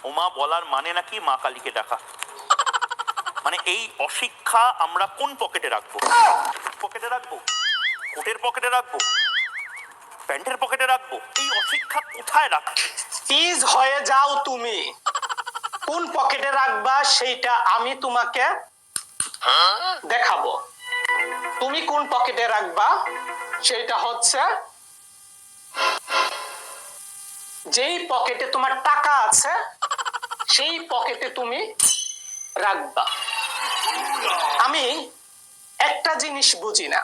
ওমা বলার মানে নাকি মা কালীকে ডাকা। মানে এই অশিক্ষা আমরা কোন পকেটে রাখবো? পকেটে রাখবো, কোটের পকেটে রাখবো, প্যান্টের পকেটে রাখবো? এই অশিক্ষা কোথায় রাখবো? প্লিজ হয়ে যাও তুমি। কোন পকেটে রাখবা সেইটা আমি তোমাকে দেখাবো। তুমি কোন পকেটে রাখবা সেটা হচ্ছে যেই পকেটে তোমার টাকা আছে সেই পকেটে তুমি রাখবা। আমি একটা জিনিস বুঝি না,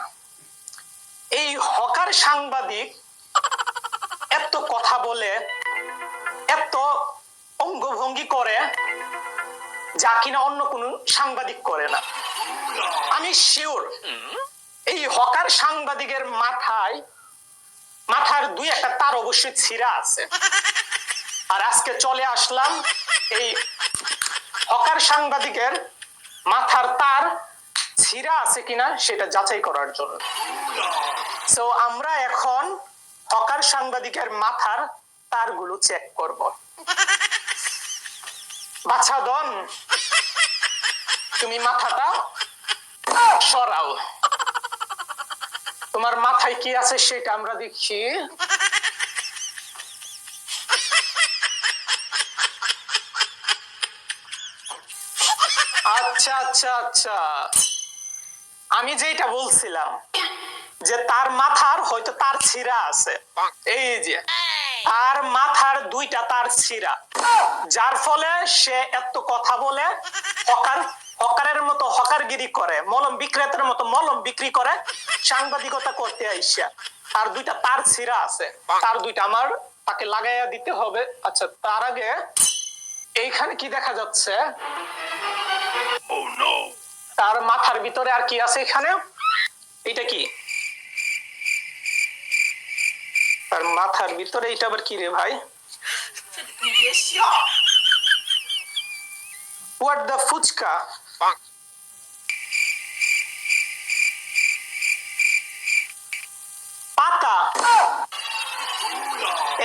এই হকার সাংবাদিক এত কথা বলে, এত অঙ্গভঙ্গি করে যা কিনা অন্য কোন সাংবাদিক করে না। আমি শিওর এই হকার সাংবাদিকের মাথার দুই একটা তার অবশ্যই ছিঁড়া আছে। আর আজকে চলে আসলাম এই হকার সাংবাদিকের মাথার তার ছিঁড়া আছে কিনা সেটা যাচাই করার জন্য। সো আমরা এখন হকার সাংবাদিকের মাথার তারগুলো চেক করব। বাছা দন, তুমি মাথাটা সরাও। তোমার মাথায় কি আছে সেটা আমরা দেখি। আচ্ছা আচ্ছা আচ্ছা, আমি যেটা বলছিলাম যে তার মাথার হয়তো তার ছিঁড়া আছে। এই যে তার মাথার দুইটা তার ছিঁড়া, যার ফলে সে এত কথা বলে, হকারের মতো হকারগিরি করে, মলম বিক্রেতার মতো মলম বিক্রি করে, সাংবাদিকতা করতে আইসা তার দুইটা তার ছিঁড়া আছে। তার দুইটা আমার তাকে লাগাইয়া দিতে হবে। আচ্ছা, তার আগে এইখানে কি দেখা যাচ্ছে? তার মাথার ভিতরে আর কি আছে এখানে? এটা কি? তার মাথার ভিতরে এটা আবার কি রে ভাই? What the fuchka? পাতা।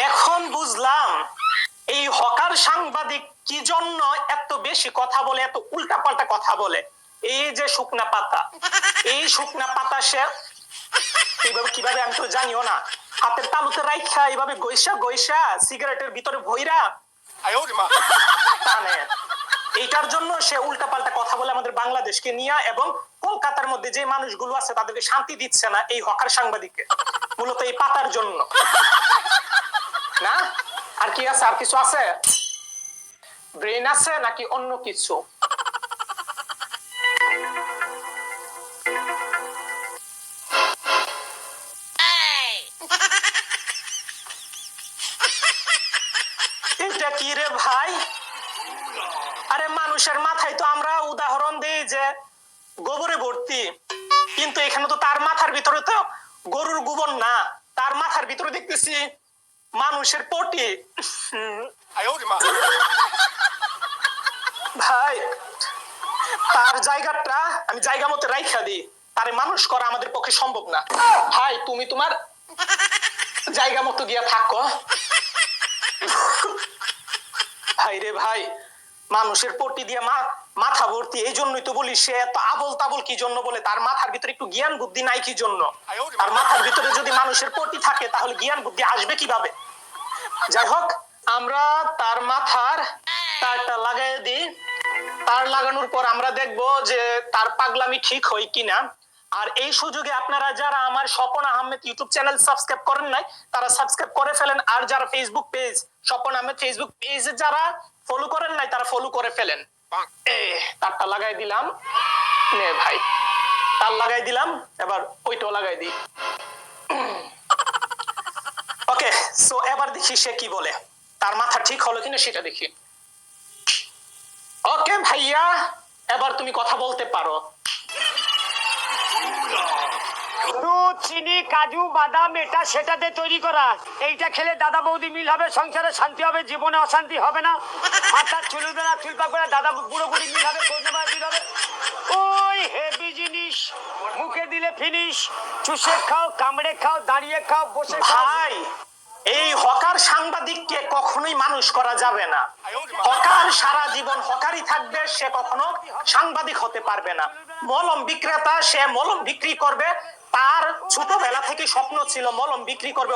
এখন বুঝলাম এই হকার সাংবাদিক কি জন্য এত বেশি কথা বলে, এত উল্টাপাল্টা কথা বলে। এই যে শুকনা পাতা, এই শুকনা পাতা সে এইভাবে কিভাবে আমি তো জানিও না, হাতের তালুতে রাইখা এইভাবে গৈসা সিগারেটের ভিতরে ভইরা টানে। এইটার জন্য সে উল্টাপাল্টা কথা বলে আমাদের বাংলাদেশকে নিয়ে, এবং কলকাতার মধ্যে যে মানুষগুলো আছে তাদেরকে শান্তি দিচ্ছে না এই হকার সাংবাদিককে, মূলত এই পাতার জন্য। না আর কি আছে? আর কিছু আছে? ব্রেন আছে নাকি অন্য কিছু? এটা কি রে ভাই? আরে মানুষের মাথায় তো আমরা উদাহরণ দেই যে গোবরে ভর্তি, কিন্তু এখানে তো তার মাথার ভিতরে তো গরুর গোবর না, তার মাথার ভিতরে দেখতেছি মানুষের পটি। ভাই তার জায়গাটা আমি জায়গা মতো রাইখা দিই, তারে মানুষ করা আমাদের পক্ষে সম্ভব না। ভাই তুমি তোমার জায়গা মতো গিয়া থাকো। ভাই রে ভাই, মানুষের পটি দিয়ে মাথা ভর্তি, এই জন্যই তো বলি সে এত আবল তাবল কি জন্য বলে। তার মাথার ভিতরে একটু জ্ঞান বুদ্ধি নাই কি জন্য? তার মাথার ভিতরে যদি মানুষের পটি থাকে তাহলে জ্ঞান বুদ্ধি আসবে কিভাবে? যাই হোক, আমরা তার মাথার তারটা লাগাই দিই। তার লাগানোর পর আমরা দেখবো যে তার পাগলামি ঠিক হয় কিনা। আর এই সুযোগে আপনারা যারা আমার Swapan Ahmed YouTube channel subscribe করেন নাই তারা সাবস্ক্রাইব করে ফেলেন। আর যারা Facebook page Swapan Ahmed Facebook পেজে যারা ফলো করেন নাই তারা ফলো করে ফেলেন। তারটা লাগাই দিলাম, নে ভাই তার লাগাই দিলাম, এবার ওইটাও লাগাই দিই। ওকে, সো এবার দেখি সে কি বলে, তার মাথা ঠিক হলো কিনা সেটা দেখি। ওকে ভাইয়া, এবার তুমি কথা বলতে পারো। দুধ, চিনি, কাজু, বাদাম এটা সেটাতে তৈরি করা। এইটা খেলে দাদা বৌদি মিল হবে, সংসারে শান্তি হবে, জীবনে অশান্তি হবে না। মাথার চুলুদানা চুলপা করে দাদা বুড়ো বুড়ি মিল হবে, দিল হবে। ওই হেভি জিনিস, মুখে দিলে ফিনিশ। চুষে খাও, কামড়ে খাও, দাঁড়িয়ে খাও, বসে খাও। ভাই এই হকার সাংবাদিককে কখনোই মানুষ করা যাবে না। হকার সারা জীবন হকারই থাকবে, সে কখনো সাংবাদিক হতে পারবে না। মলম বিক্রেতা, সে মলম বিক্রি করবে, তার ছোটবেলা থেকে স্বপ্ন ছিল মলম বিক্রি করবে।